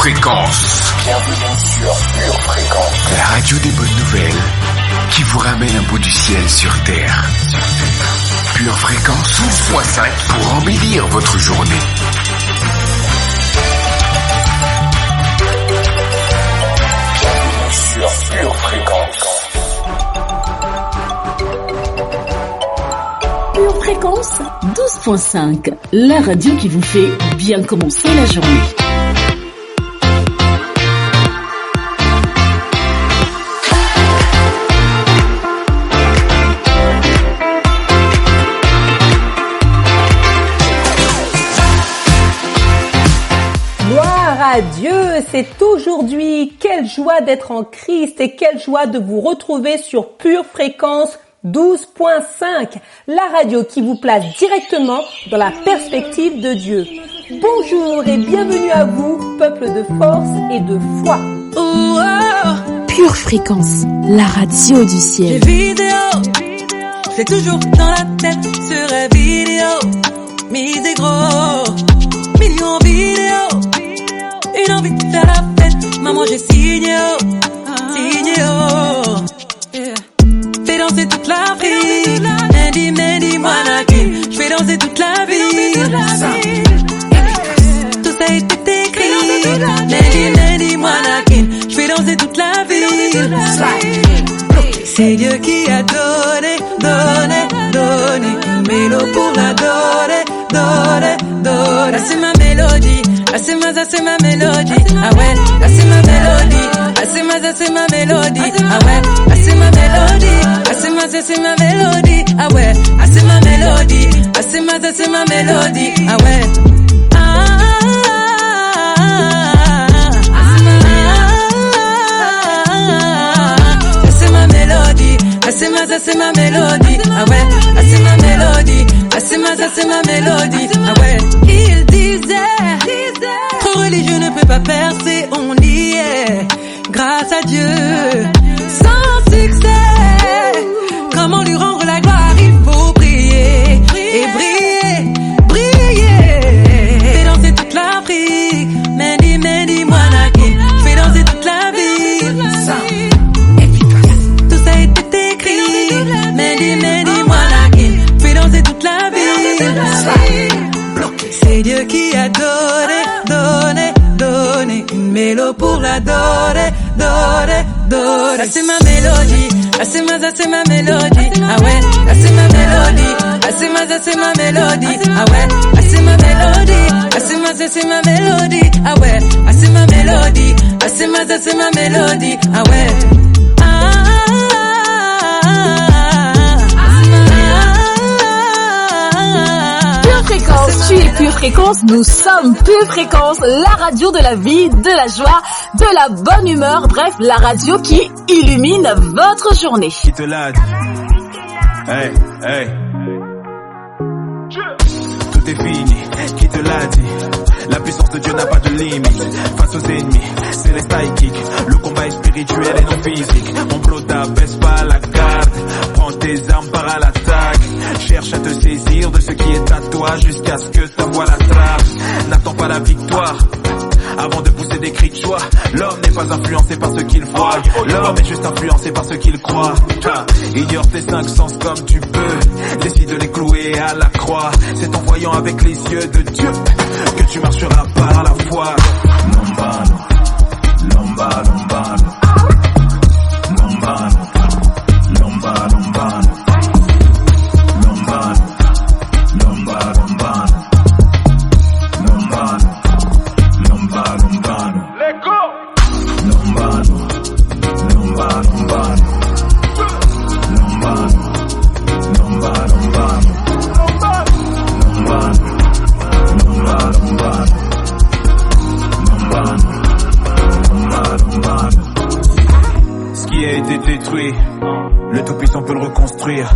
Fréquence. Bienvenue sur Pure Fréquence. La radio des bonnes nouvelles qui vous ramène un bout du ciel sur Terre. Pure Fréquence 12.5 pour embellir votre journée. Bienvenue sur Pure Fréquence. Pure Fréquence 12.5, la radio qui vous fait bien commencer la journée. Dieu, c'est aujourd'hui. Quelle joie d'être en Christ et quelle joie de vous retrouver sur Pure Fréquence 12.5, la radio qui vous place directement dans la perspective de Dieu. Bonjour et bienvenue à vous, peuple de force et de foi. Pure Fréquence, la radio du ciel. C'est toujours dans la tête sur la vidéo. Mise et gros, millions vidéo. Une envie de faire la fête, maman j'ai signé Fais danser toute la ville, Mandy, Moanakin. J'fais danser toute la ville, tout ça a été écrit, Mandy, Moanakin. J'fais danser toute la ville, c'est Dieu qui a donné une mélo pour la donner. C'est ma mélodie. C'est ma mélodie, ah ouais, c'est ma mélodie, c'est ma mélodie, ah ouais, c'est ma mélodie, c'est ma mélodie, ah ouais, c'est ma mélodie, c'est ma mélodie, ah ouais. C'est ma mélodie, c'est ma mélodie, ah ouais, c'est ma mélodie, c'est ma mélodie, ah ouais. Il disait trop religieux ne peut pas percer, on y est, grâce à Dieu, sans succès. Comment lui rendre la gloire, il faut prier, et briller. Fais danser toute l'Afrique, Mandy, Moanakin. Fais danser toute la ville, tout ça a été écrit, Mandy, Moanakin. Fais danser toute la ville, c'est Dieu qui a donné une mélo pour la donner. C'est ma mélodie, c'est ma mélodie, ah ouais, c'est ma mélodie, c'est ma mélodie, ah ouais, c'est ma mélodie, c'est ma mélodie, ah ouais, c'est ma mélodie, c'est ma mélodie, ah ouais. Tu es Pure Fréquence, nous sommes Pure Fréquence, la radio de la vie, de la joie, de la bonne humeur, bref, la radio qui illumine votre journée. Qui te l'a dit? Hey. Tout est fini, qui te l'a dit? La puissance de Dieu n'a pas de limite. Face aux ennemis, c'est les style kick. Le combat est spirituel et non physique. Mon blota, baisse pas la garde. Prends tes armes, pars à l'attaque. Cherche à te saisir de ce qui est à toi jusqu'à ce que ta voix la trace. N'attends pas la victoire avant de pousser des cris de joie. L'homme n'est pas influencé par ce qu'il voit. L'homme est juste influencé par ce qu'il croit. Ignore tes 5 sens comme tu peux. Décide de les clouer à la croix. C'est en voyant avec les yeux de Dieu que tu marcheras par la foi. Lombano. Détruit, le Tout-Puissant peut le reconstruire.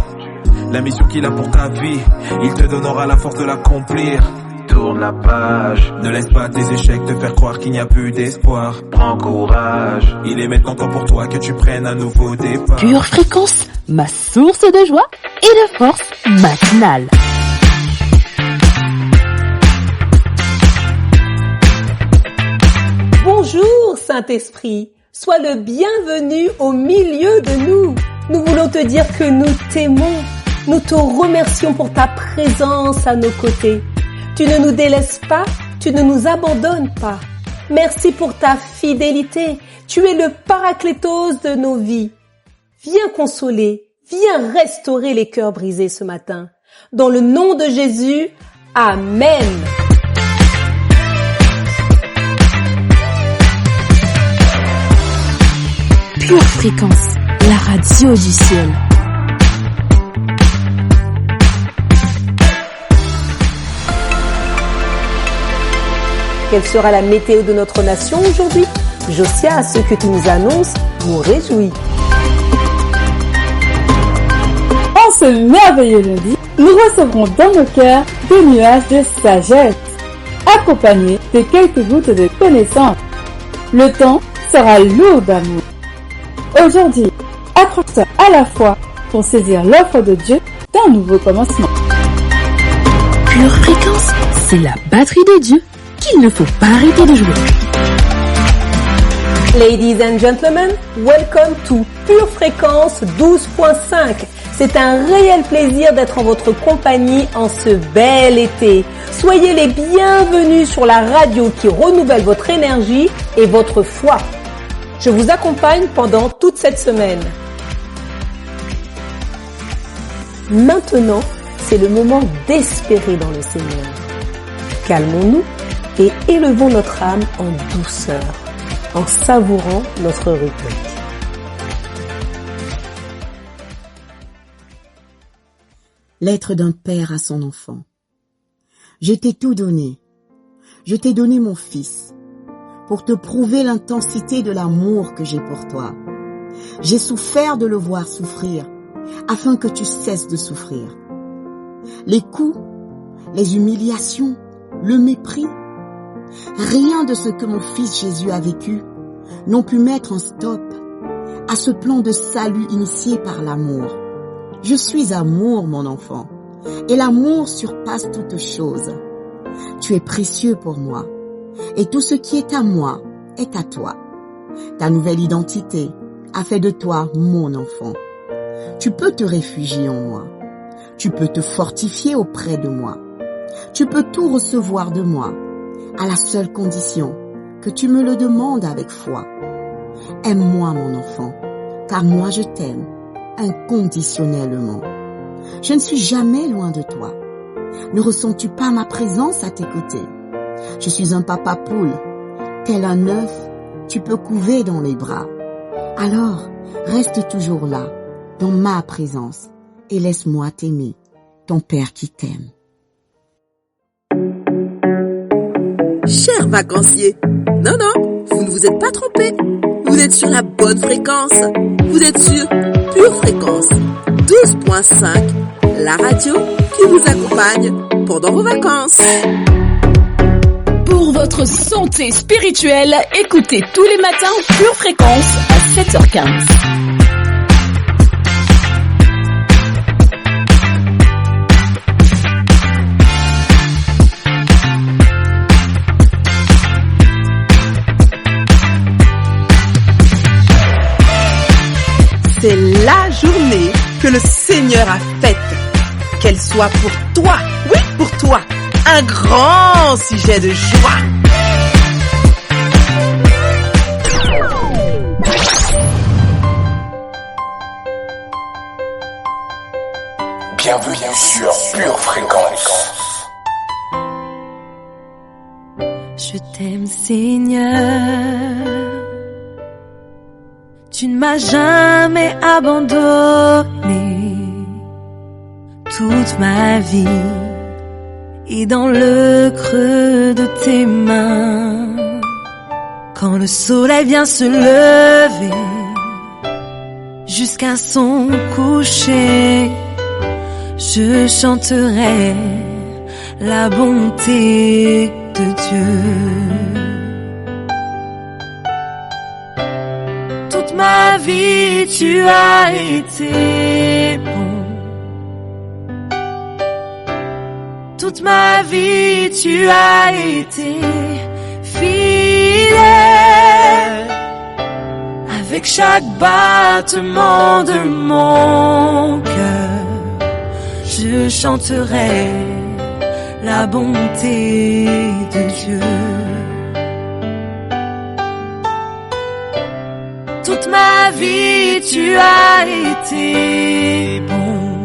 La mission qu'il a pour ta vie, il te donnera la force de l'accomplir. Tourne la page, ne laisse pas tes échecs te faire croire qu'il n'y a plus d'espoir. Prends courage, il est maintenant temps pour toi que tu prennes un nouveau départ. Pure Fréquence, ma source de joie et de force matinale. Saint-Esprit, sois le bienvenu au milieu de nous. Nous voulons te dire que nous t'aimons. Nous te remercions pour ta présence à nos côtés. Tu ne nous délaisses pas, tu ne nous abandonnes pas. Merci pour ta fidélité. Tu es le paraclétos de nos vies. Viens consoler, viens restaurer les cœurs brisés ce matin. Dans le nom de Jésus, Amen. Pure Fréquence, la radio du ciel. Quelle sera la météo de notre nation aujourd'hui? Josia, ce que tu nous annonces nous réjouit. En ce merveilleux lundi, nous recevrons dans nos cœurs des nuages de sagesse, accompagnés de quelques gouttes de connaissance. Le temps sera lourd d'amour. Aujourd'hui, accroche-toi à la foi pour saisir l'offre de Dieu d'un nouveau commencement. Pure Fréquence, c'est la batterie de Dieu qu'il ne faut pas arrêter de jouer. Ladies and gentlemen, welcome to Pure Fréquence 12.5. C'est un réel plaisir d'être en votre compagnie en ce bel été. Soyez les bienvenus sur la radio qui renouvelle votre énergie et votre foi. Je vous accompagne pendant toute cette semaine. Maintenant, c'est le moment d'espérer dans le Seigneur. Calmons-nous et élevons notre âme en douceur, en savourant notre rubrique. Lettre d'un père à son enfant. Je t'ai tout donné. Je t'ai donné mon fils pour te prouver l'intensité de l'amour que j'ai pour toi. J'ai souffert de le voir souffrir afin que tu cesses de souffrir. Les coups, les humiliations, le mépris, rien de ce que mon fils Jésus a vécu n'ont pu mettre un stop à ce plan de salut initié par l'amour. Je suis amour, mon enfant, et l'amour surpasse toute chose. Tu es précieux pour moi, et tout ce qui est à moi est à toi. Ta nouvelle identité a fait de toi mon enfant. Tu peux te réfugier en moi. Tu peux te fortifier auprès de moi. Tu peux tout recevoir de moi, à la seule condition que tu me le demandes avec foi. Aime-moi, mon enfant, car moi je t'aime inconditionnellement. Je ne suis jamais loin de toi. Ne ressens-tu pas ma présence à tes côtés? Je suis un papa poule. Tel un œuf, tu peux couver dans les bras. Alors, reste toujours là, dans ma présence, et laisse-moi t'aimer, ton Père qui t'aime. Chers vacanciers, non, vous ne vous êtes pas trompés. Vous êtes sur la bonne fréquence. Vous êtes sur Pure Fréquence 12.5, la radio qui vous accompagne pendant vos vacances. Pour votre santé spirituelle, écoutez tous les matins Pure Fréquence à 7h15. C'est la journée que le Seigneur a faite. Qu'elle soit pour toi, oui, pour toi, un grand sujet de joie. Bienvenue sur Pure Fréquence. Je t'aime, Seigneur. Tu ne m'as jamais abandonné. Toute ma vie est dans le creux de tes mains. Quand le soleil vient se lever jusqu'à son coucher, je chanterai la bonté de Dieu. Toute ma vie, tu as été bon. Toute ma vie, tu as été fidèle. Avec chaque battement de mon cœur, je chanterai la bonté de Dieu. Toute ma vie, tu as été bon.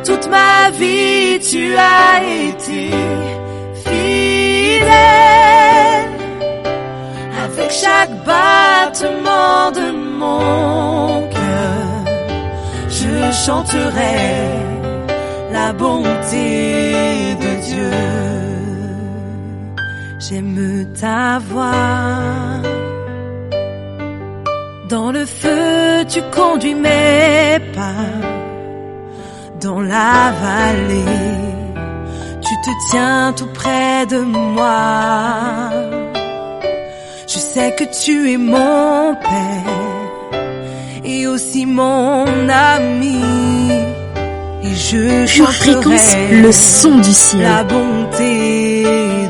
Toute ma vie, tu as été fidèle. Avec chaque battement de mon cœur, je chanterai la bonté de Dieu. J'aime ta voix. Dans le feu, tu conduis mes pas. Dans la vallée, tu te tiens tout près de moi. Je sais que tu es mon Père et aussi mon ami. Et je Pure Fréquence, le son du ciel. La bonté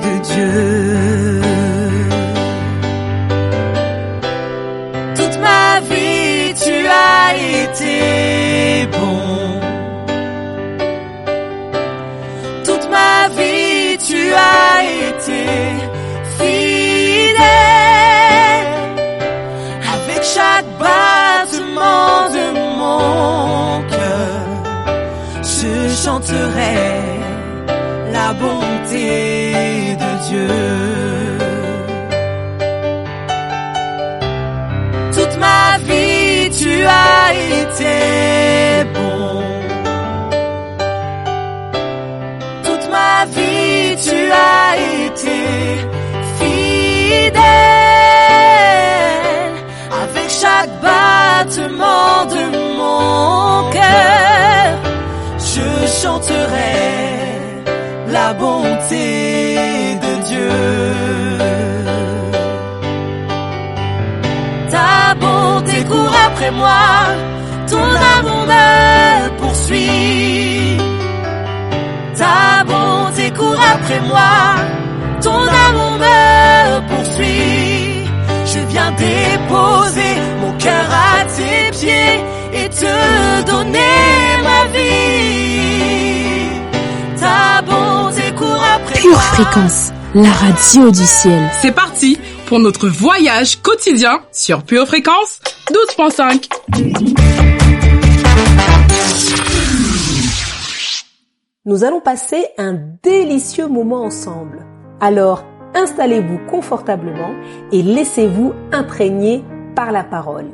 de Dieu. Toute ma vie, tu as été bon. Toute ma vie, tu as été fidèle. Avec chaque battement de mon cœur, je chanterai la bonté de Dieu. Toute ma vie, tu as été bon. Toute ma vie, tu as été fidèle. Avec chaque battement de mon cœur, je chanterai la bonté de Dieu. Ta bonté court après moi, ton amour me poursuit. Ta bonté court après moi, ton amour me poursuit. Je viens déposer mon cœur à tes pieds et te donner ma vie. Ta bonté court après Pure moi. Fréquence, la radio du ciel. C'est parti pour notre voyage quotidien sur Pure Fréquence 12.5. Nous allons passer un délicieux moment ensemble. Alors, installez-vous confortablement et laissez-vous imprégner par la parole.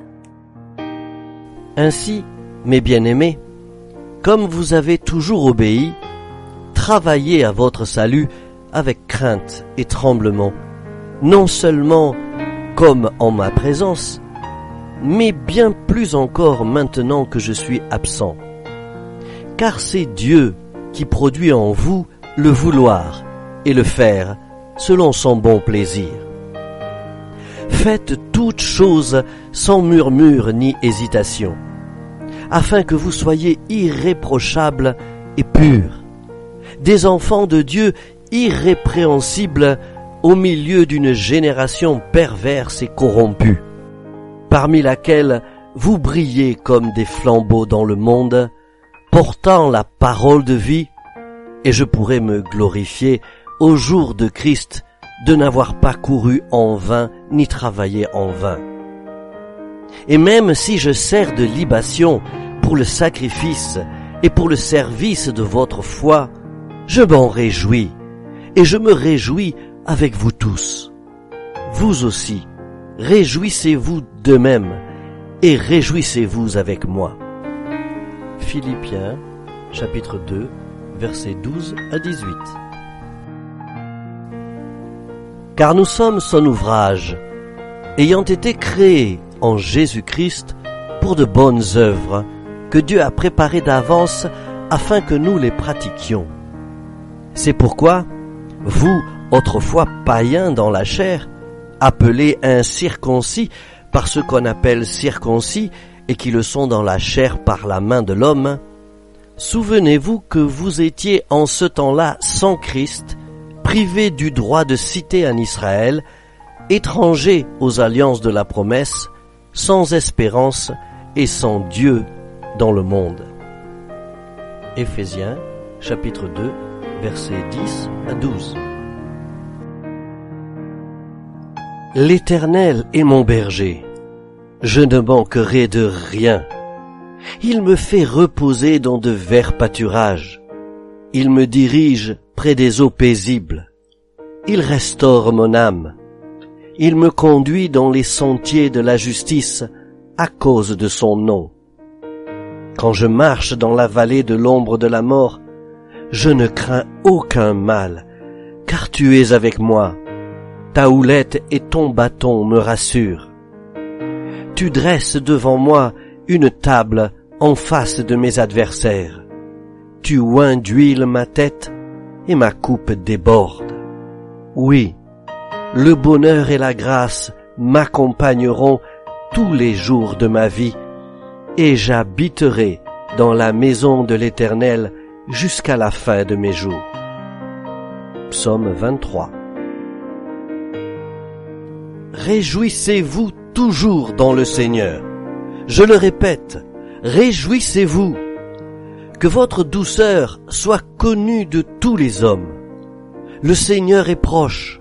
Ainsi, mes bien-aimés, comme vous avez toujours obéi, travaillez à votre salut avec crainte et tremblement, non seulement comme en ma présence, mais bien plus encore maintenant que je suis absent. Car c'est Dieu qui produit en vous le vouloir et le faire selon son bon plaisir. Faites toutes choses sans murmure ni hésitation, afin que vous soyez irréprochables et purs, des enfants de Dieu irrépréhensibles au milieu d'une génération perverse et corrompue, parmi laquelle vous brillez comme des flambeaux dans le monde, portant la parole de vie, et je pourrais me glorifier au jour de Christ de n'avoir pas couru en vain ni travaillé en vain. Et même si je sers de libation pour le sacrifice et pour le service de votre foi, je m'en réjouis, et je me réjouis avec vous tous. Vous aussi, réjouissez-vous de même, et réjouissez-vous avec moi. Philippiens, chapitre 2, versets 12 à 18. Car nous sommes son ouvrage, ayant été créés en Jésus-Christ pour de bonnes œuvres que Dieu a préparées d'avance afin que nous les pratiquions. C'est pourquoi, vous, autrefois païens dans la chair, appelés incirconcis par ceux qu'on appelle circoncis et qui le sont dans la chair par la main de l'homme, souvenez-vous que vous étiez en ce temps-là sans Christ, privés du droit de cité en Israël, étrangers aux alliances de la promesse, sans espérance et sans Dieu dans le monde. Éphésiens, chapitre 2, versets 10 à 12. L'Éternel est mon berger, je ne manquerai de rien. Il me fait reposer dans de verts pâturages. Il me dirige près des eaux paisibles. Il restaure mon âme. Il me conduit dans les sentiers de la justice à cause de son nom. Quand je marche dans la vallée de l'ombre de la mort, je ne crains aucun mal, car tu es avec moi. Ta houlette et ton bâton me rassurent. Tu dresses devant moi une table en face de mes adversaires. Tu oins d'huile ma tête et ma coupe déborde. Oui, le bonheur et la grâce m'accompagneront tous les jours de ma vie, et j'habiterai dans la maison de l'Éternel jusqu'à la fin de mes jours. Psaume 23. Réjouissez-vous toujours dans le Seigneur. Je le répète, réjouissez-vous. Que votre douceur soit connue de tous les hommes. Le Seigneur est proche.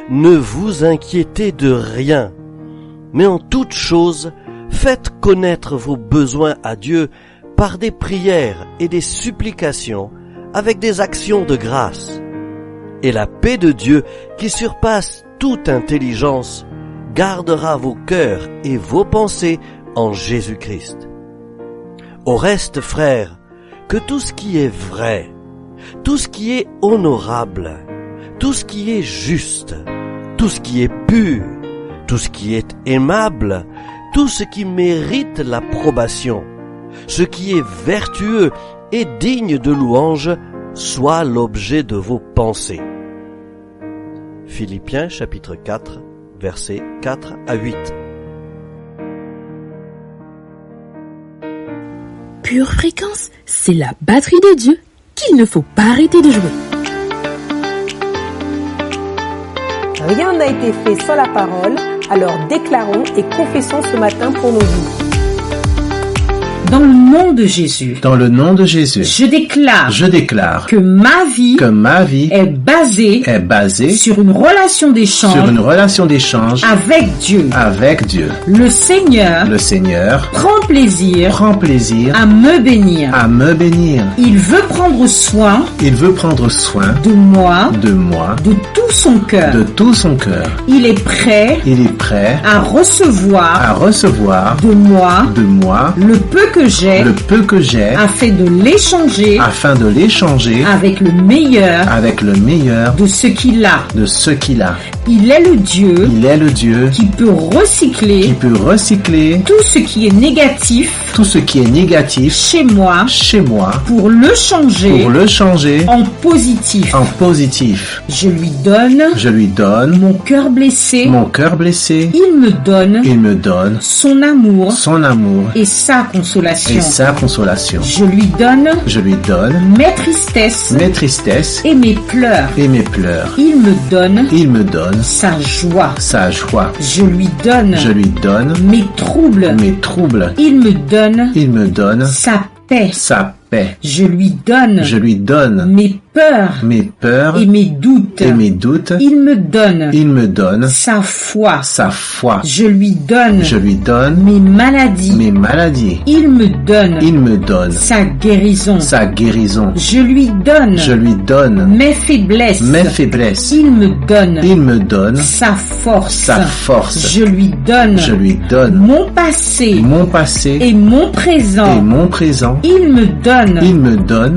Ne vous inquiétez de rien, mais en toute chose, faites connaître vos besoins à Dieu par des prières et des supplications avec des actions de grâce. Et la paix de Dieu, qui surpasse toute intelligence, gardera vos cœurs et vos pensées en Jésus-Christ. Au reste, frères, que tout ce qui est vrai, tout ce qui est honorable, tout ce qui est juste, tout ce qui est pur, tout ce qui est aimable, tout ce qui mérite l'approbation, ce qui est vertueux et digne de louange, soit l'objet de vos pensées. Philippiens chapitre 4, versets 4 à 8. Pure Fréquence, c'est la batterie de Dieu qu'il ne faut pas arrêter de jouer. Rien n'a été fait sans la parole, alors déclarons et confessons ce matin pour nos vies. Dans le nom de Jésus. Dans le nom de Jésus. Je déclare que ma vie est basée sur une relation d'échange avec Dieu. Le Seigneur prend plaisir à me bénir. Il veut prendre soin de moi de tout son cœur. Il est prêt à recevoir de moi le peu que j'ai afin de l'échanger avec le meilleur de ce qu'il a. Il est le Dieu qui peut recycler tout ce qui est négatif chez moi pour le changer en positif. Je lui donne mon cœur blessé. Il me donne son amour et sa consolation. Je lui donne mes tristesses et mes pleurs. Il me donne sa joie. Je lui donne mes troubles. Il me donne sa paix. Je lui donne mes peurs et mes doutes. Il me donne sa foi. Je lui donne mes maladies. Il me donne sa guérison. Je lui donne mes faiblesses. Il me donne sa force. Je lui donne mon passé et mon présent. Il me donne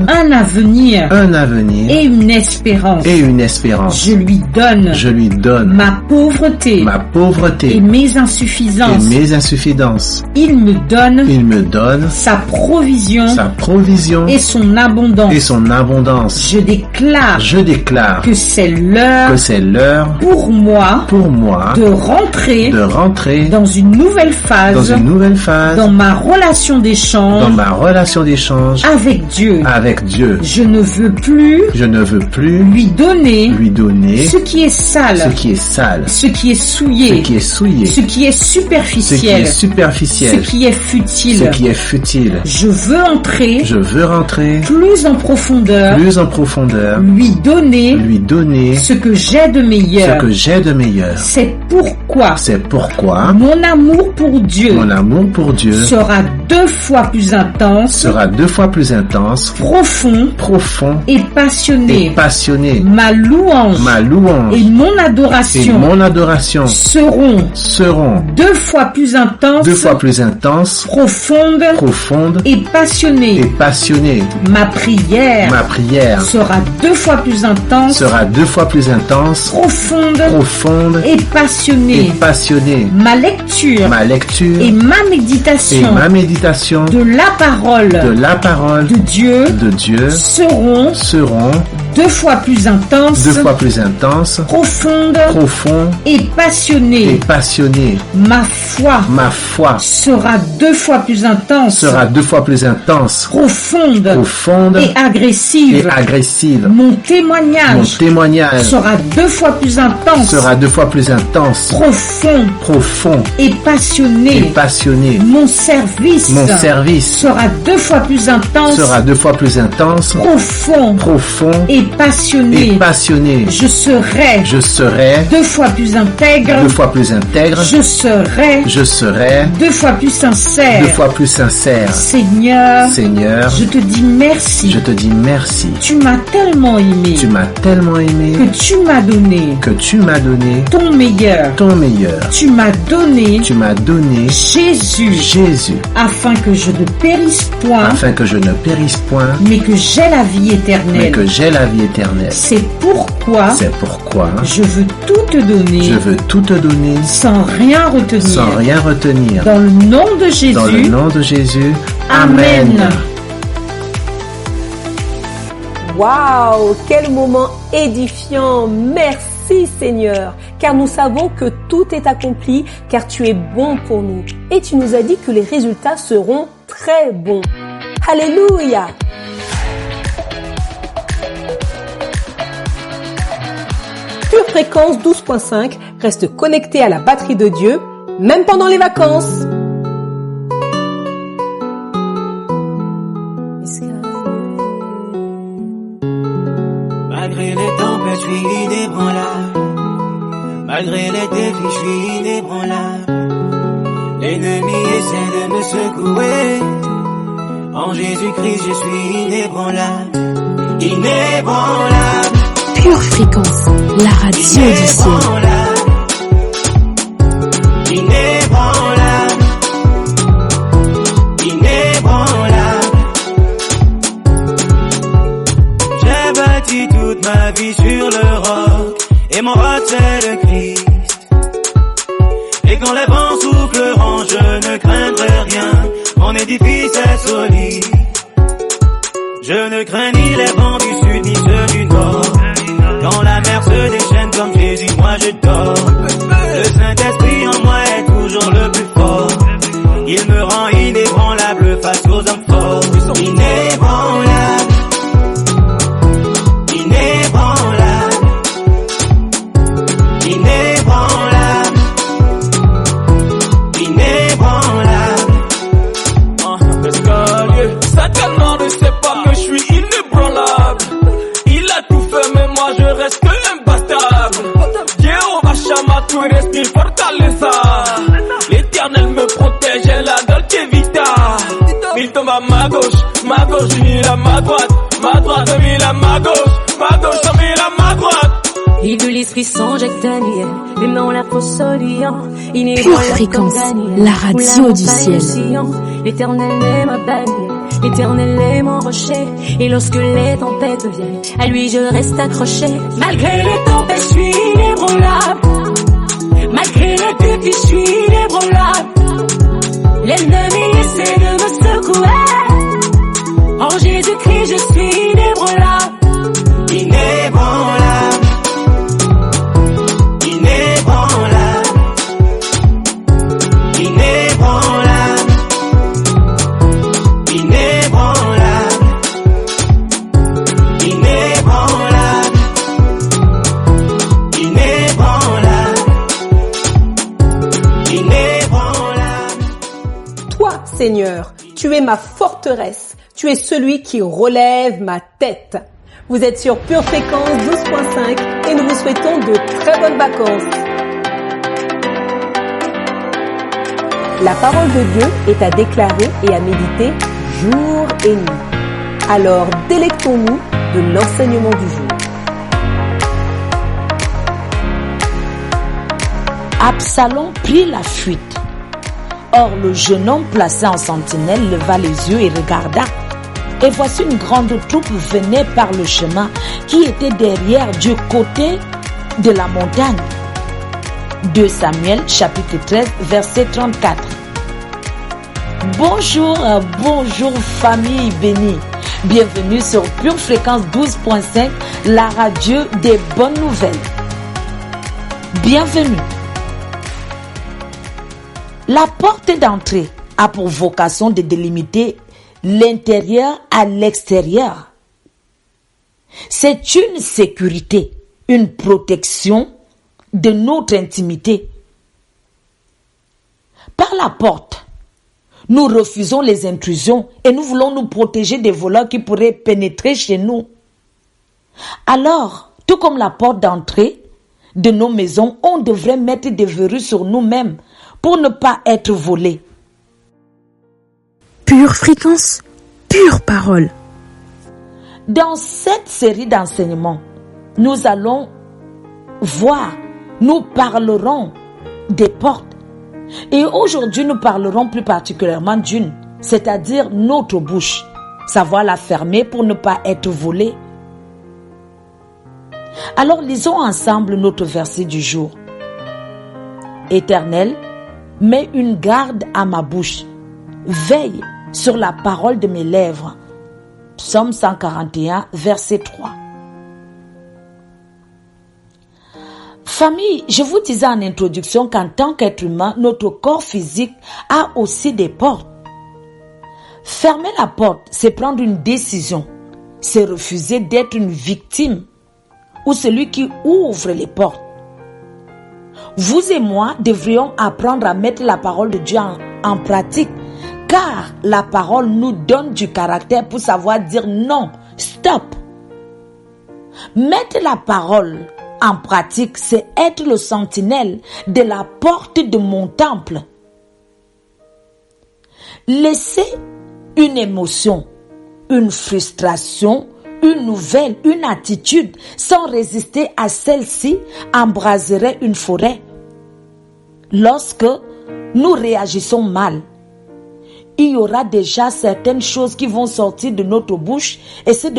un avenir et une espérance. Je lui donne ma pauvreté et mes insuffisances. Il me donne sa provision et son abondance. Je déclare que c'est l'heure pour moi de rentrer dans une nouvelle phase dans ma relation d'échange avec Dieu. Je ne veux plus plus lui donner ce qui est sale, ce qui est souillé, ce qui est superficiel, ce qui est futile. Je veux entrer plus en profondeur, lui donner ce que j'ai de meilleur. C'est pourquoi mon amour pour Dieu sera 2 fois plus intense, profond et passionné. Ma louange et mon adoration seront 2 fois plus intenses, profondes et passionnées. Ma prière sera 2 fois plus intense, profonde et passionnée. Ma lecture et ma méditation de la parole de Dieu seront 2 fois plus intenses, profondes et passionnées. Ma foi sera 2 fois plus intense, profonde et agressive. Mon témoignage sera 2 fois plus intense, profond et passionné. Mon service sera 2 fois plus intense, profond et passionné. Je serai 2 fois plus intègre. Je serai 2 fois plus sincère. Seigneur, je te dis merci. Tu m'as tellement aimé que tu m'as donné ton meilleur. Tu m'as donné Jésus afin que je ne périsse point, mais que j'ai la vie éternelle. C'est pourquoi je veux tout te donner sans rien retenir. Dans le nom de Jésus. Amen. Waouh, quel moment édifiant. Merci Seigneur, car nous savons que tout est accompli, car tu es bon pour nous. Et tu nous as dit que les résultats seront très bons. Alléluia. Pure Fréquence 12.5 reste connecté à la batterie de Dieu, même pendant les vacances. Malgré les tempêtes, je suis inébranlable. Malgré les défis, je suis inébranlable. L'ennemi essaie de me secouer. En Jésus-Christ, je suis inébranlable. Pure Fréquence, la radio du ciel. J'ai bâti toute ma vie sur le roc, et mon roc c'est le Christ. Et quand les vents souffleront, je ne craindrai rien, mon édifice est solide. Je ne crains ni les vents du sud ni ceux du nord. Quand la mer se déchaîne comme Jésus, moi je dors. Le Saint-Esprit en moi est toujours le plus fort. Il me rend inébranlable face aux hommes forts. Satanas ne sait pas que je suis inébranlable. Il a tout fait mais moi je reste imbastable. Jéhovah Shammah, tu restes mi fortaleza. L'Éternel me protège, elle a Dolce Vita. Il tombe à ma gauche, il à ma droite il à ma gauche, il à ma droite. Il de l'esprit sans Jacques Daniel, même dans la fosse Olian. Pure Fréquence, la radio du ciel. L'Éternel est ma bannière, l'Éternel est mon rocher. Et lorsque les tempêtes viennent, à lui je reste accroché. Malgré les tempêtes, je suis inébranlable. Malgré les défis, je suis inébranlable. L'ennemi essaie de me secouer. En Jésus-Christ, je suis inébranlable. Seigneur, tu es ma forteresse, tu es celui qui relève ma tête. Vous êtes sur Pure Fréquence 12.5 et nous vous souhaitons de très bonnes vacances. La parole de Dieu est à déclarer et à méditer jour et nuit. Alors délectons-nous de l'enseignement du jour. Absalom prit la fuite. Or le jeune homme placé en sentinelle leva les yeux et regarda. Et voici une grande troupe venait par le chemin qui était derrière du côté de la montagne. 2 Samuel chapitre 13 verset 34. Bonjour famille bénie. Bienvenue sur Pure Fréquence 12.5, la radio des bonnes nouvelles. Bienvenue. La porte d'entrée a pour vocation de délimiter l'intérieur à l'extérieur. C'est une sécurité, une protection de notre intimité. Par la porte, nous refusons les intrusions et nous voulons nous protéger des voleurs qui pourraient pénétrer chez nous. Alors, tout comme la porte d'entrée de nos maisons, on devrait mettre des verrous sur nous-mêmes pour ne pas être volés. Pure fréquence, pure parole. Dans cette série d'enseignements, nous allons voir, nous parlerons des portes. Et aujourd'hui, nous parlerons plus particulièrement d'une, c'est-à-dire notre bouche. Savoir la fermer pour ne pas être volé. Alors, lisons ensemble notre verset du jour. Éternel, mets une garde à ma bouche. Veille sur la parole de mes lèvres. Psaume 141, verset 3. Famille, je vous disais en introduction qu'en tant qu'être humain, notre corps physique a aussi des portes. Fermer la porte, c'est prendre une décision. C'est refuser d'être une victime ou celui qui ouvre les portes. Vous et moi devrions apprendre à mettre la parole de Dieu en pratique, car la parole nous donne du caractère pour savoir dire non, stop. Mettre la parole en pratique, c'est être le sentinelle de la porte de mon temple. Laisser une émotion, une frustration, une nouvelle, une attitude sans résister à celle-ci embraserait une forêt. Lorsque nous réagissons mal, il y aura déjà certaines choses qui vont sortir de notre bouche et se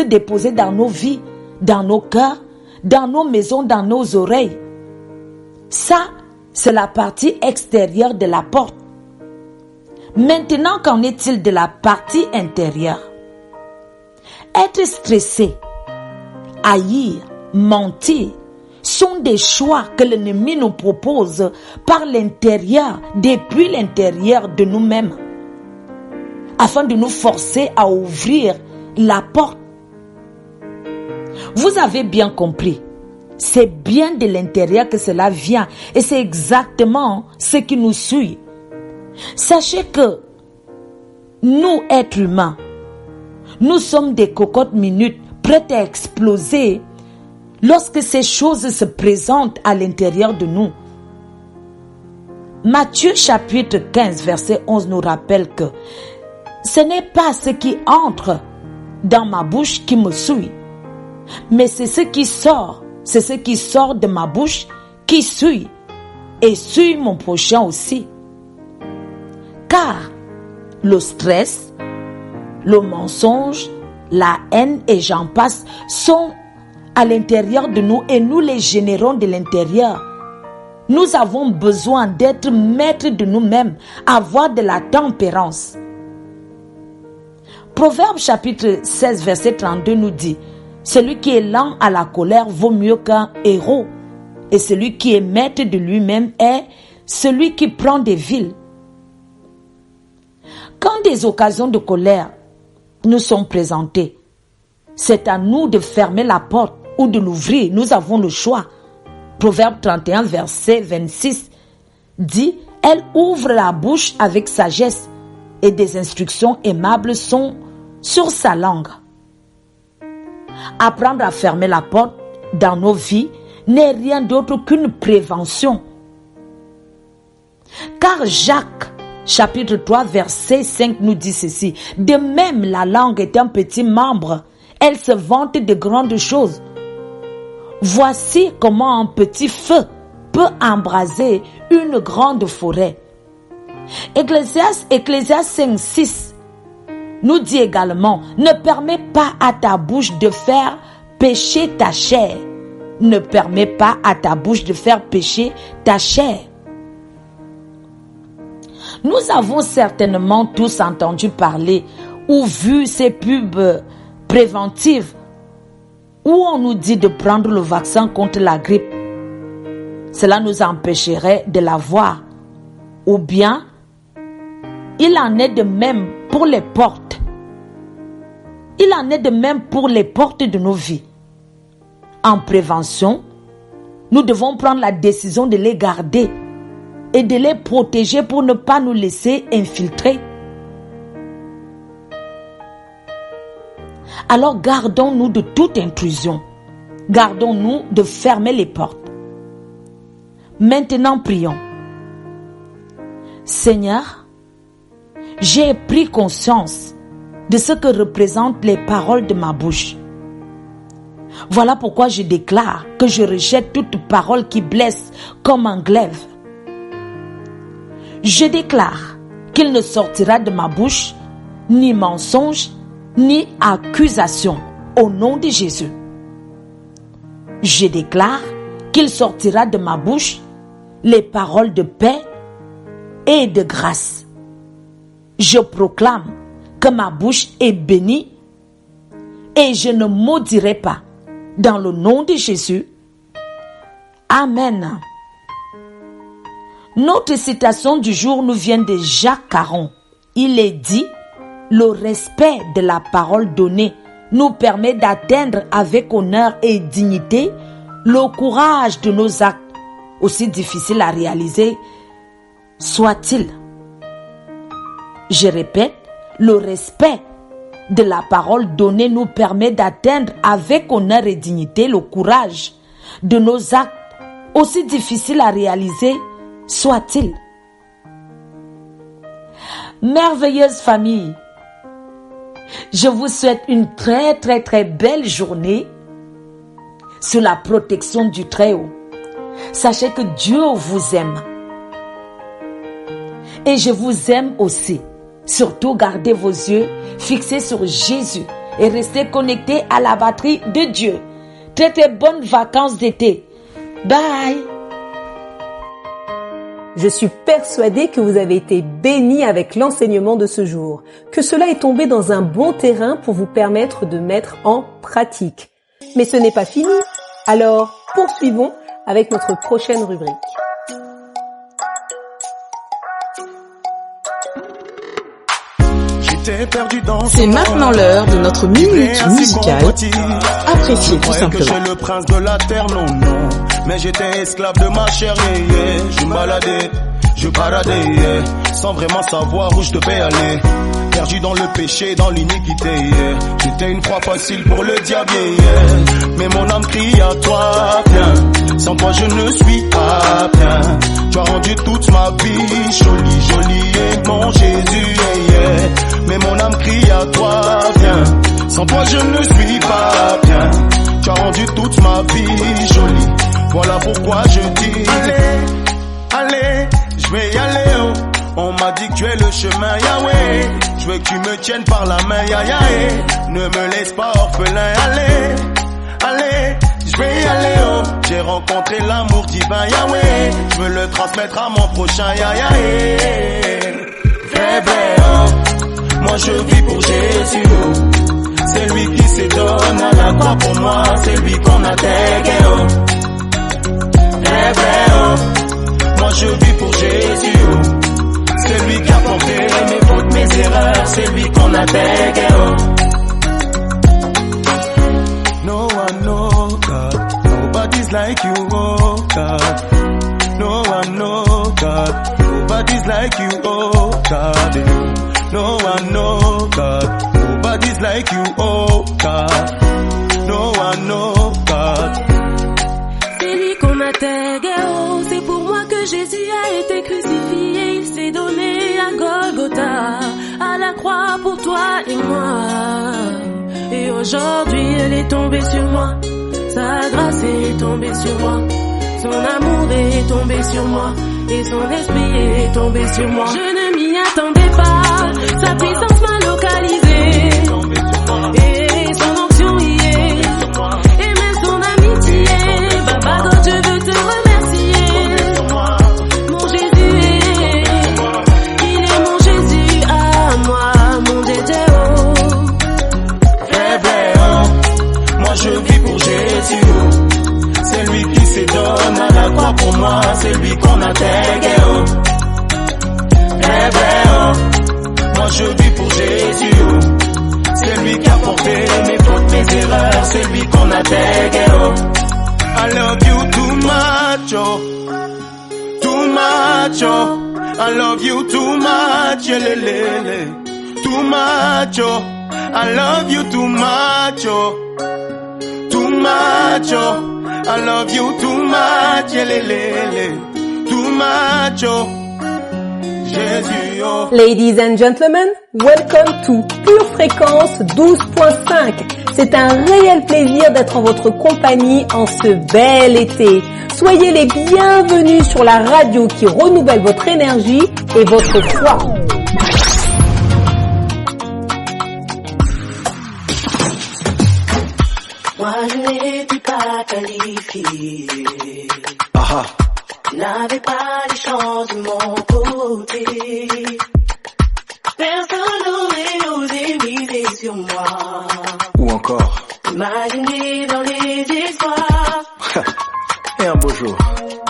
déposer dans nos vies, dans nos cœurs, dans nos maisons, dans nos oreilles. Ça, c'est la partie extérieure de la porte. Maintenant, qu'en est-il de la partie intérieure? Être stressé, haïr, mentir sont des choix que l'ennemi nous propose par l'intérieur, depuis l'intérieur de nous-mêmes, afin de nous forcer à ouvrir la porte. Vous avez bien compris, c'est bien de l'intérieur que cela vient et c'est exactement ce qui nous suit. Sachez que nous, êtres humains, nous sommes des cocottes minutes prêtes à exploser lorsque ces choses se présentent à l'intérieur de nous. Matthieu chapitre 15 verset 11 nous rappelle que ce n'est pas ce qui entre dans ma bouche qui me suit, mais c'est ce qui sort de ma bouche qui suit et suit mon prochain aussi. Car le stress, le mensonge, la haine et j'en passe sont à l'intérieur de nous et nous les générons de l'intérieur. Nous avons besoin d'être maîtres de nous-mêmes, avoir de la tempérance. Proverbe chapitre 16 verset 32 nous dit: celui qui est lent à la colère vaut mieux qu'un héros, et celui qui est maître de lui-même est celui qui prend des villes. Quand des occasions de colère nous sont présentées, c'est à nous de fermer la porte ou de l'ouvrir. Nous avons le choix. Proverbe 31 verset 26 dit: elle ouvre la bouche avec sagesse, et des instructions aimables sont sur sa langue. Apprendre à fermer la porte dans nos vies n'est rien d'autre qu'une prévention. Car Jacques, chapitre 3, verset 5 nous dit ceci. De même, la langue est un petit membre. Elle se vante de grandes choses. Voici comment un petit feu peut embraser une grande forêt. Ecclésiaste 5:6 nous dit également, ne permets pas à ta bouche de faire pécher ta chair. Ne permets pas à ta bouche de faire pécher ta chair. Nous avons certainement tous entendu parler ou vu ces pubs préventives où on nous dit de prendre le vaccin contre la grippe. Cela nous empêcherait de l'avoir. Ou bien, il en est de même pour les portes. Il en est de même pour les portes de nos vies. En prévention, nous devons prendre la décision de les garder et de les protéger pour ne pas nous laisser infiltrer. Alors gardons-nous de toute intrusion. Gardons-nous de fermer les portes. Maintenant prions. Seigneur, j'ai pris conscience de ce que représentent les paroles de ma bouche. Voilà pourquoi je déclare que je rejette toute parole qui blesse comme un glaive. Je déclare qu'il ne sortira de ma bouche ni mensonge, ni accusation au nom de Jésus. Je déclare qu'il sortira de ma bouche les paroles de paix et de grâce. Je proclame que ma bouche est bénie et je ne maudirai pas dans le nom de Jésus. Amen. Notre citation du jour nous vient de Jacques Caron. Il est dit, le respect de la parole donnée nous permet d'atteindre avec honneur et dignité le courage de nos actes, aussi difficiles à réaliser soit-il. Je répète, le respect de la parole donnée nous permet d'atteindre avec honneur et dignité le courage de nos actes, aussi difficiles à réaliser soit-il. Merveilleuse famille, je vous souhaite une très très très belle journée sous la protection du Très-Haut. Sachez que Dieu vous aime. Et je vous aime aussi. Surtout gardez vos yeux fixés sur Jésus et restez connectés à la batterie de Dieu. Très très bonnes vacances d'été. Bye. Je suis persuadée que vous avez été bénis avec l'enseignement de ce jour, que cela est tombé dans un bon terrain pour vous permettre de mettre en pratique. Mais ce n'est pas fini. Alors, poursuivons avec notre prochaine rubrique. C'est maintenant l'heure de notre minute musicale. Appréciez tout simplement. Je le prince de la terre, non, non. Mais j'étais esclave de ma chair, je baladais, sans vraiment savoir où je devais aller. Perdu dans le péché, dans l'iniquité, j'étais une proie facile pour le diable, mais mon âme crie à toi, viens. Sans toi je ne suis pas bien. Tu as rendu toute ma vie jolie, jolie, et mon Jésus, mais mon âme crie à toi, viens. Sans toi je ne suis pas bien. Tu as rendu toute ma vie jolie. Voilà pourquoi je dis, allez, je vais y aller, oh. On m'a dit que tu es le chemin, Yahweh. Je veux que tu me tiennes par la main, Yahweh. Ne me laisse pas orphelin, allez, je vais y aller, oh. J'ai rencontré l'amour divin, Yahweh. Je veux le transmettre à mon prochain, Yahweh. Vrai, oh. Moi je vis pour Jésus, oh. C'est lui qui se donne à la croix pour moi. C'est lui qu'on a tagué, oh. Vrai, oh. Moi je vis pour Jésus, oh. C'est lui qui a porté mes fautes, mes erreurs. C'est lui qu'on a tagué, oh. No one knows God. Nobody's like you, oh God. No one knows God. Nobody's like you, oh God. No one, no God. Nobody's like you, oh God. No one, no God. C'est lui qu'on atteigne, oh. C'est pour moi que Jésus a été crucifié. Il s'est donné à Golgotha, à la croix pour toi et moi. Et aujourd'hui elle est tombée sur moi. Sa grâce est tombée sur moi. Son amour est tombé sur moi. Et son esprit est tombé sur moi. Je ne m'y attendais pas. Sa puissance m'a localisé. Et son onction y est. Et même son amitié. Baba God, je veux te remercier. Mon Jésus est. Il est mon Jésus à moi. Mon Jésus, oh. Bébé, oh. Moi je vis pour Jésus. C'est lui qui se donne à la croix pour moi. C'est lui qu'on a tagué, oh. Bébé, oh. Moi je vis pour Jésus. C'est lui qui a porté mes fautes, mes erreurs. C'est lui qu'on a tagué, oh. I love you too much, oh. Too much, oh. I love you too much, lelele. Too much, oh. I love you too much, oh. Too much, oh. I love you too much, lelele. Too much, oh. Jésus, oh. Ladies and gentlemen, welcome to Pure Fréquence 12.5. C'est un réel plaisir d'être en votre compagnie en ce bel été. Soyez les bienvenus sur la radio qui renouvelle votre énergie et votre foi. Moi je n'étais pas qualifié. Aha. N'avais pas les chances de mon côté. Personne n'aurait osé miser sur moi. Ou encore. Imaginer dans les espoirs. Et un beau jour.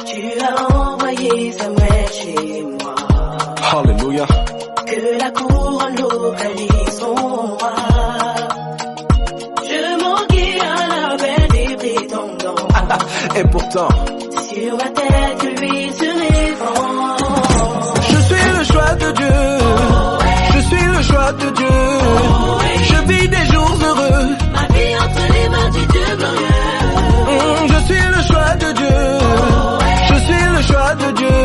Tu as envoyé Samuel chez moi. Alléluia. Que la couronne localise son roi. Je manquais à la belle des prétendants. Et pourtant. Sur ma tête que lui se répand. Je suis le choix de Dieu. Je suis le choix de Dieu. Je vis des jours heureux. Ma vie entre les mains du Dieu glorieux. Je suis le choix de Dieu. Je suis le choix de Dieu.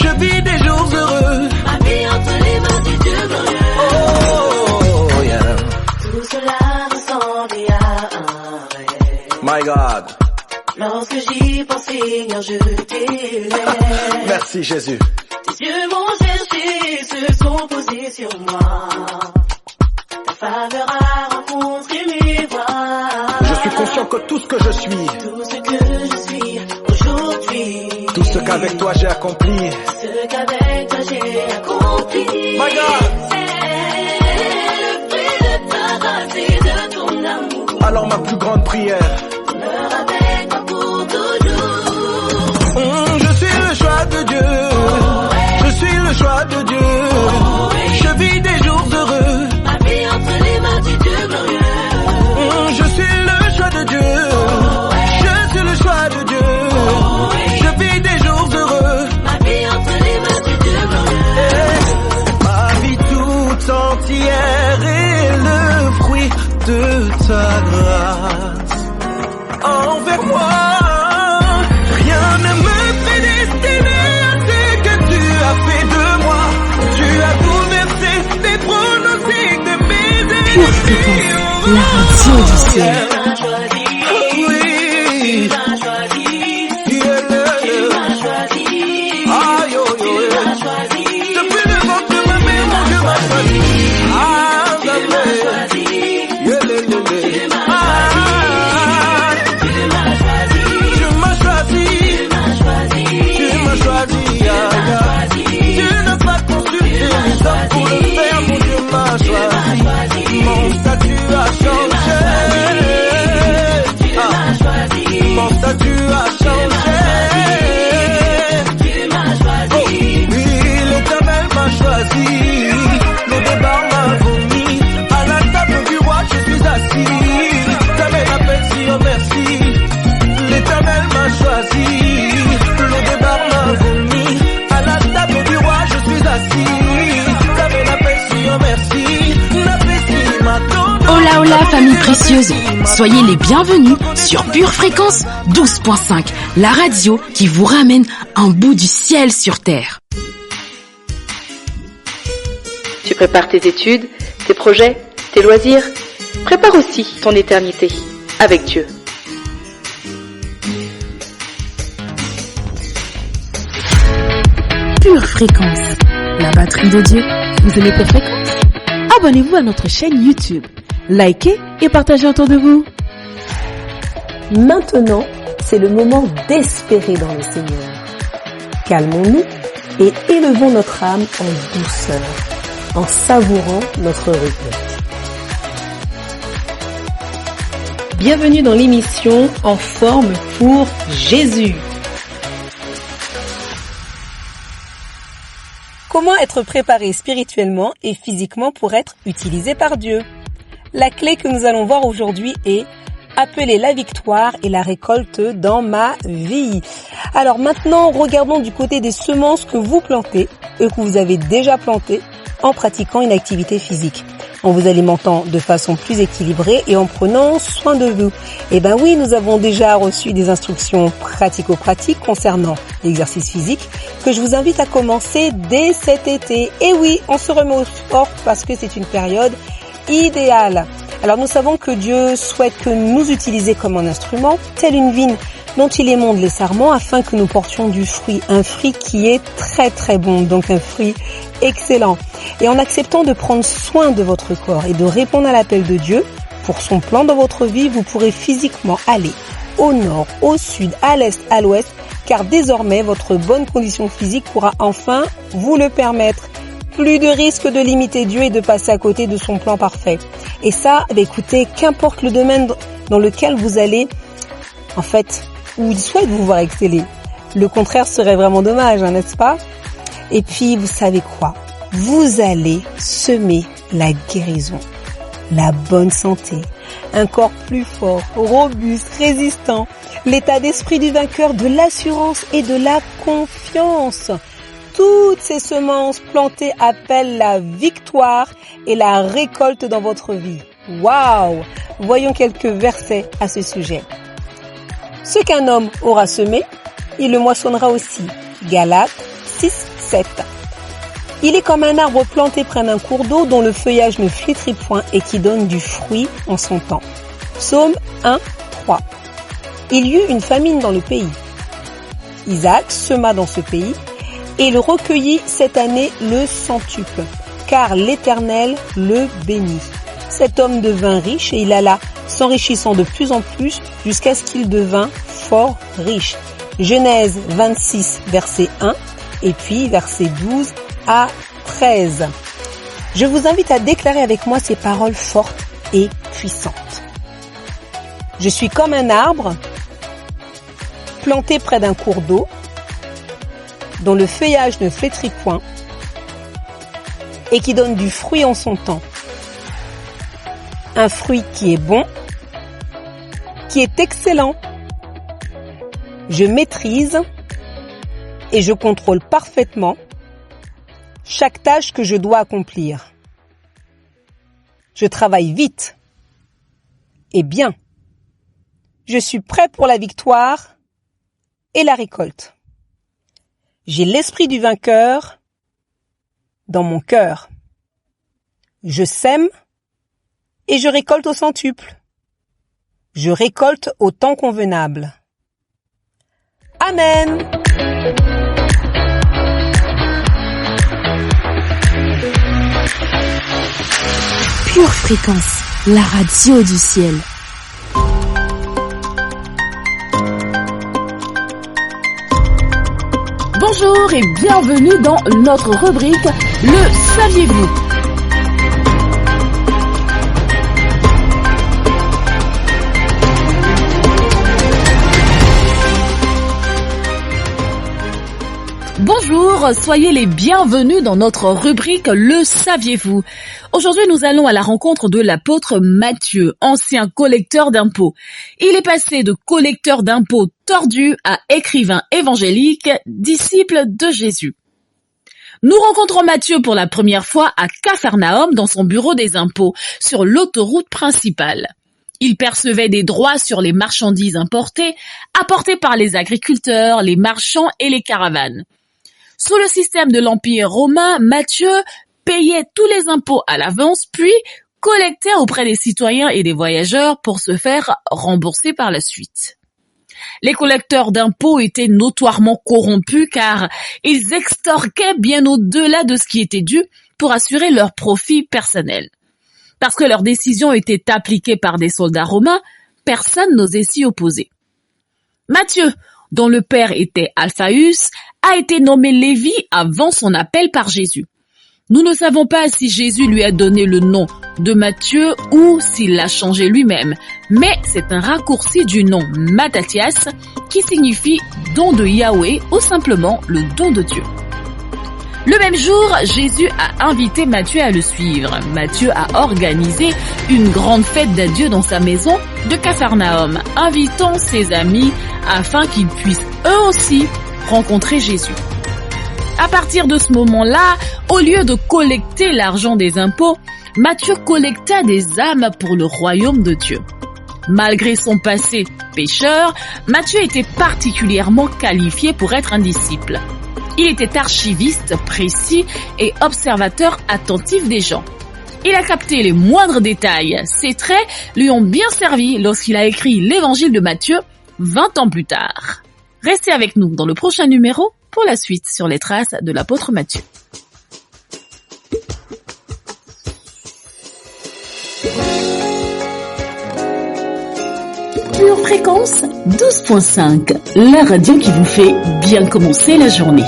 Je vis des jours heureux. Ma vie entre les mains du Dieu glorieux. Oh yeah. Tout cela ressemblait à un rêve. My God. Lorsque j'y pense, Seigneur, je t'élève. Merci Jésus. Tes yeux m'ont cherché, se sont posés sur moi. Ta faveur a rencontré mes voies. Je suis conscient que tout ce que je suis, tout ce que je suis aujourd'hui, tout ce qu'avec toi j'ai accompli, ce qu'avec toi j'ai accompli. My God. C'est le prix de ta grâce et de ton amour. Alors ma plus grande prière, demeure avec moi pour toujours. Je suis le choix de Dieu. Je suis le choix de Dieu. Je vis des jours heureux. Ma vie entre les mains du Dieu glorieux. Je suis le choix de Dieu. Je suis le choix de Dieu. Je vis des jours heureux. Ma vie entre les mains du Dieu glorieux. Ma vie tout entière est le fruit de ta grâce envers moi. Rien ne me fait destiner à ce que tu as fait de moi. Tu as bouleversé les pronostics de mes ennemis. Pure Fréquence, la radio du ciel. Oui. Tu m'as choisi. Tu m'as choisi. Aïe, oh, oh, Tu m'as choisi. depuis le ventre de ma mère, mon Dieu m'a choisi. Ah, Tu m'as choisi. Tu m'as Tu n'as pas consulté les hommes pour le faire, mon Dieu m'a choisi. Mon statut a changé. précieuses. Soyez les bienvenus sur Pure Fréquence 12.5, la radio qui vous ramène un bout du ciel sur terre. Tu prépares tes études, tes projets, tes loisirs. Prépare aussi ton éternité avec Dieu. Pure Fréquence, la batterie de Dieu. Vous aimez Pure Fréquence? Abonnez-vous à notre chaîne YouTube. Likez et partagez autour de vous. Maintenant, c'est le moment d'espérer dans le Seigneur. Calmons-nous et élevons notre âme en douceur, en savourant notre rythme. Bienvenue dans l'émission En forme pour Jésus. Comment être préparé spirituellement et physiquement pour être utilisé par Dieu? La clé que nous allons voir aujourd'hui est appeler la victoire et la récolte dans ma vie. Alors maintenant, regardons du côté des semences que vous plantez et que vous avez déjà plantées en pratiquant une activité physique, en vous alimentant de façon plus équilibrée et en prenant soin de vous. Eh ben oui, nous avons déjà reçu des instructions pratico-pratiques concernant l'exercice physique que je vous invite à commencer dès cet été. Et oui, on se remet au sport parce que c'est une période idéale. Alors nous savons que Dieu souhaite que nous utilisions comme un instrument, tel une vigne dont il émonde les sarments afin que nous portions du fruit, un fruit qui est très très bon, donc un fruit excellent. Et en acceptant de prendre soin de votre corps et de répondre à l'appel de Dieu pour son plan dans votre vie, vous pourrez physiquement aller au nord, au sud, à l'est, à l'ouest, car désormais votre bonne condition physique pourra enfin vous le permettre. Plus de risque de limiter Dieu et de passer à côté de son plan parfait. Et ça, écoutez, qu'importe le domaine dans lequel vous allez, en fait, où il souhaite vous voir exceller. Le contraire serait vraiment dommage, n'est-ce pas? Et puis, vous savez quoi? Vous allez semer la guérison, la bonne santé, un corps plus fort, robuste, résistant, l'état d'esprit du vainqueur, de l'assurance et de la confiance. Toutes ces semences plantées appellent la victoire et la récolte dans votre vie. Waouh! Voyons quelques versets à ce sujet. Ce qu'un homme aura semé, il le moissonnera aussi. Galates 6, 7. Il est comme un arbre planté près d'un cours d'eau dont le feuillage ne flétrit point et qui donne du fruit en son temps. Psaume 1, 3. Il y eut une famine dans le pays. Isaac sema dans ce pays et il recueillit cette année le centuple, car l'Éternel le bénit. Cet homme devint riche et il alla s'enrichissant de plus en plus jusqu'à ce qu'il devint fort riche. Genèse 26, verset 1 et puis verset 12 à 13. Je vous invite à déclarer avec moi ces paroles fortes et puissantes. Je suis comme un arbre planté près d'un cours d'eau dont le feuillage ne flétrit point et qui donne du fruit en son temps. Un fruit qui est bon, qui est excellent. Je maîtrise et je contrôle parfaitement chaque tâche que je dois accomplir. Je travaille vite et bien. Je suis prêt pour la victoire et la récolte. J'ai l'esprit du vainqueur dans mon cœur. Je sème et je récolte au centuple. Je récolte au temps convenable. Amen. Pure Fréquence, la radio du ciel. Bonjour et bienvenue dans notre rubrique Le Saviez-vous? Bonjour, soyez les bienvenus dans notre rubrique Le Saviez-vous? Aujourd'hui, nous allons à la rencontre de l'apôtre Matthieu, ancien collecteur d'impôts. Il est passé de collecteur d'impôts tordu à écrivain évangélique, disciple de Jésus. Nous rencontrons Matthieu pour la première fois à Capharnaüm dans son bureau des impôts, sur l'autoroute principale. Il percevait des droits sur les marchandises importées, apportées par les agriculteurs, les marchands et les caravanes. Sous le système de l'Empire romain, Matthieu payait tous les impôts à l'avance, puis collectait auprès des citoyens et des voyageurs pour se faire rembourser par la suite. Les collecteurs d'impôts étaient notoirement corrompus car ils extorquaient bien au-delà de ce qui était dû pour assurer leur profit personnel. Parce que leurs décisions étaient appliquées par des soldats romains, personne n'osait s'y opposer. Matthieu, dont le père était Alphaeus, a été nommé Lévi avant son appel par Jésus. Nous ne savons pas si Jésus lui a donné le nom de Matthieu ou s'il l'a changé lui-même, mais c'est un raccourci du nom Mattathias qui signifie don de Yahweh ou simplement le don de Dieu. Le même jour, Jésus a invité Matthieu à le suivre. Matthieu a organisé une grande fête d'adieu dans sa maison de Capharnaüm, invitant ses amis afin qu'ils puissent eux aussi rencontrer Jésus. À partir de ce moment-là, au lieu de collecter l'argent des impôts, Matthieu collecta des âmes pour le royaume de Dieu. Malgré son passé pécheur, Matthieu était particulièrement qualifié pour être un disciple. Il était archiviste précis et observateur attentif des gens. Il a capté les moindres détails. Ses traits lui ont bien servi lorsqu'il a écrit l'évangile de Matthieu 20 ans plus tard. Restez avec nous dans le prochain numéro pour la suite sur les traces de l'apôtre Matthieu. Pure Fréquence 12.5, la radio qui vous fait bien commencer la journée.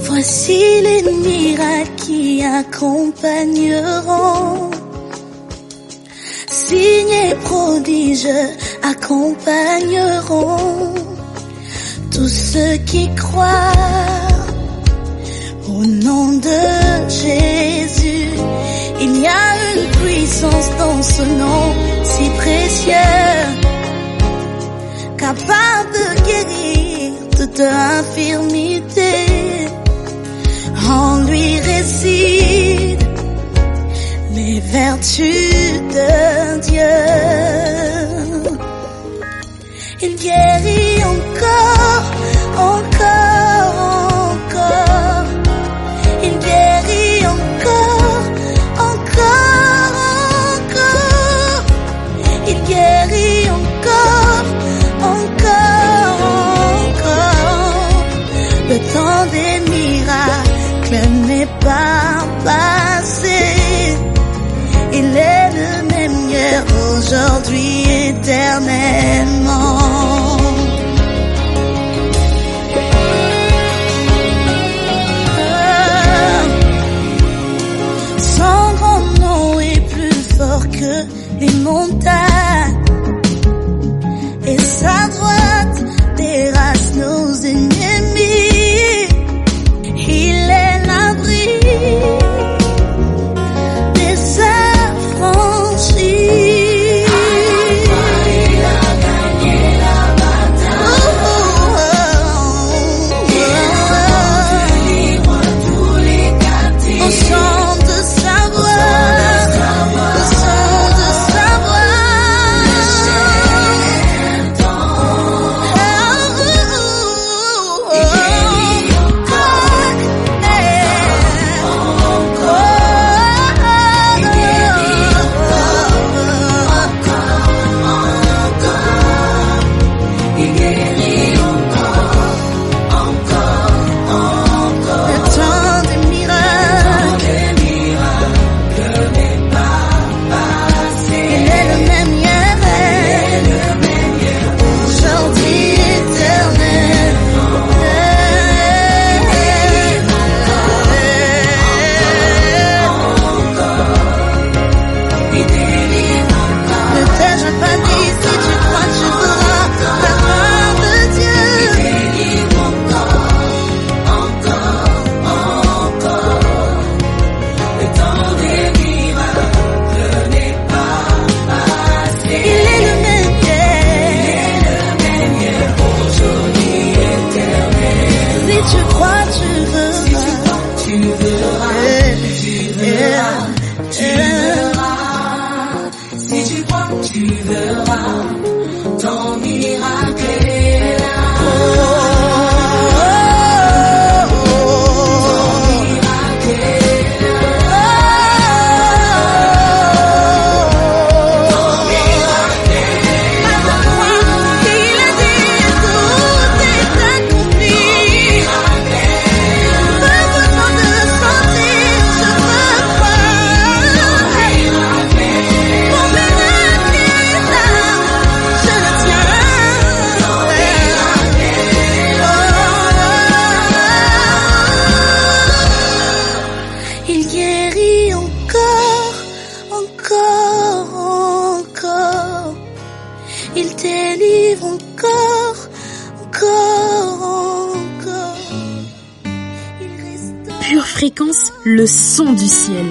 Voici les miracles qui accompagneront, signes et prodiges accompagneront tous ceux qui croient au nom de Jésus. Il y a une puissance dans ce nom si précieux, capable de guérir toute infirmité. En lui résident les vertus de Dieu. Il guérit encore, encore, encore. Il guérit encore, encore, encore. Il guérit encore, encore, encore. Le temps des miracles n'est pas passé. Il est le même hier, aujourd'hui, éternellement. Son grand nom est plus fort que les montagnes, et sa droite terrasse nos ennemis. Il est l'abri des affranchis. Il a gagné la bataille. Il livre tous les captifs. Au son de sa voix, au son de sa voix. Ne t'ai-je pas dit, si tu crois tu pourras, la main de Fréquence, le son du ciel.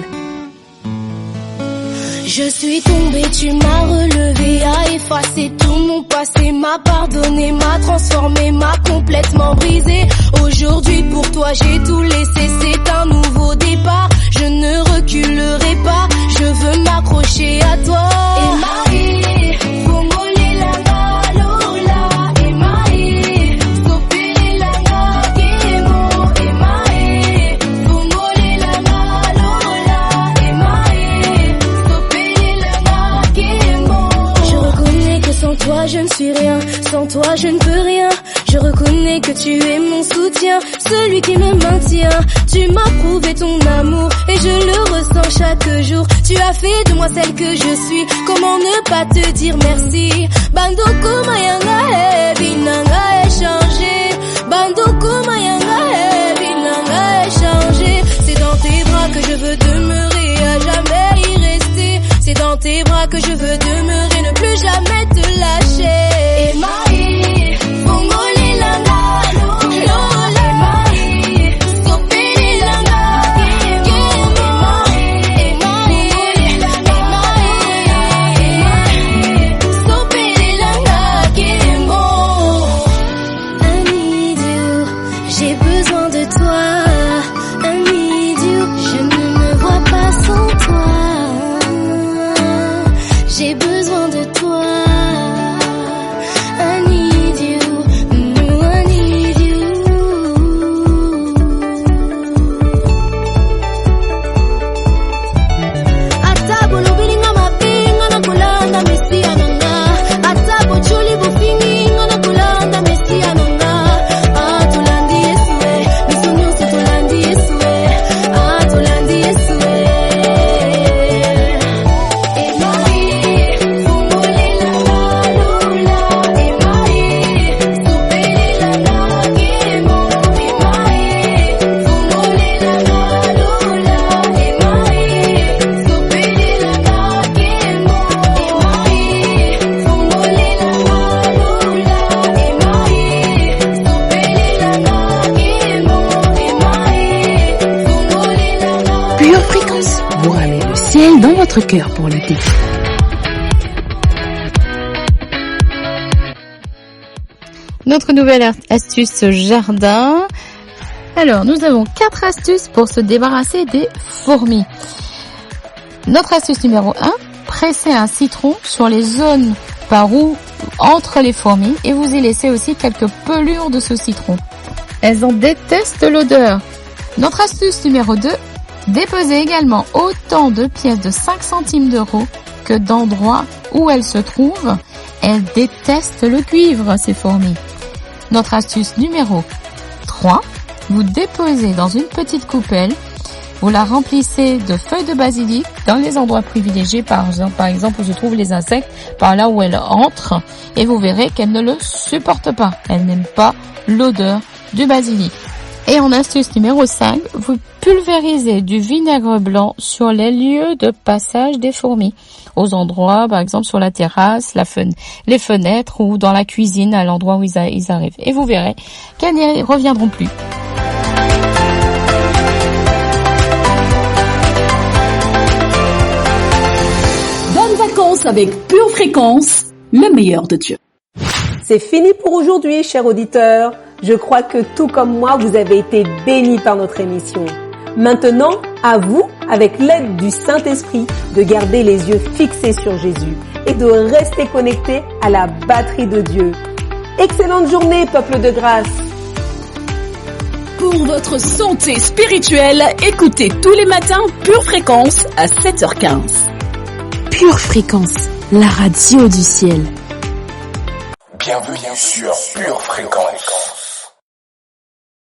Je suis tombée, tu m'as relevé, a effacé tout mon passé, m'a pardonné, m'a transformé, m'a complètement brisé. Aujourd'hui pour toi j'ai tout laissé, c'est un nouveau départ. Je ne reculerai pas, je veux m'accrocher à toi. Je ne suis rien, sans toi je ne peux rien. Je reconnais que tu es mon soutien, celui qui me maintient. Tu m'as prouvé ton amour et je le ressens chaque jour. Tu as fait de moi celle que je suis, comment ne pas te dire merci. Bandoko mayanga binanga échangé, Bandoko mayanga binanga échangé. C'est dans tes bras que je veux demeurer, à jamais y rester. C'est dans tes bras que je veux demeurer, ne plus jamais te lâcher. J'ai besoin de toi, I need you. Je ne me vois pas sans toi. J'ai besoin de toi, I need you, I need you. Atabo lubilinga mapinga na kulanda mesia nanga. Atabo chuli bufinga na kulanda mesia nanga. Atulandi Yesue, misunyo se tulandi Yesue. Atulandi Yesue. Pure Fréquence vous ramène le ciel dans votre cœur pour l'été. Notre nouvelle astuce jardin. Alors, nous avons 4 astuces pour se débarrasser des fourmis. Notre astuce numéro 1, pressez un citron sur les zones par où entrent les fourmis et vous y laissez aussi quelques pelures de ce citron. Elles en détestent l'odeur. Notre astuce numéro 2, déposez également autant de pièces de 5 centimes d'euros que d'endroits où elles se trouvent. Elles détestent le cuivre, ces fourmis. Notre astuce numéro 3, vous déposez dans une petite coupelle, vous la remplissez de feuilles de basilic dans les endroits privilégiés, par exemple où se trouvent les insectes, par là où elles entrent, et vous verrez qu'elles ne le supportent pas. Elles n'aiment pas l'odeur du basilic. Et en astuce numéro 5, vous pulvérisez du vinaigre blanc sur les lieux de passage des fourmis, aux endroits, par exemple sur la terrasse, les fenêtres ou dans la cuisine, à l'endroit où ils arrivent. Et vous verrez qu'elles n'y reviendront plus. Bonnes vacances avec Pure Fréquence, le meilleur de Dieu. C'est fini pour aujourd'hui, chers auditeurs. Je crois que tout comme moi, vous avez été bénis par notre émission. Maintenant, à vous, avec l'aide du Saint-Esprit, de garder les yeux fixés sur Jésus et de rester connectés à la batterie de Dieu. Excellente journée, peuple de grâce. Pour votre santé spirituelle, écoutez tous les matins Pure Fréquence à 7h15. Pure Fréquence, la radio du ciel. Bienvenue sur Pure Fréquence.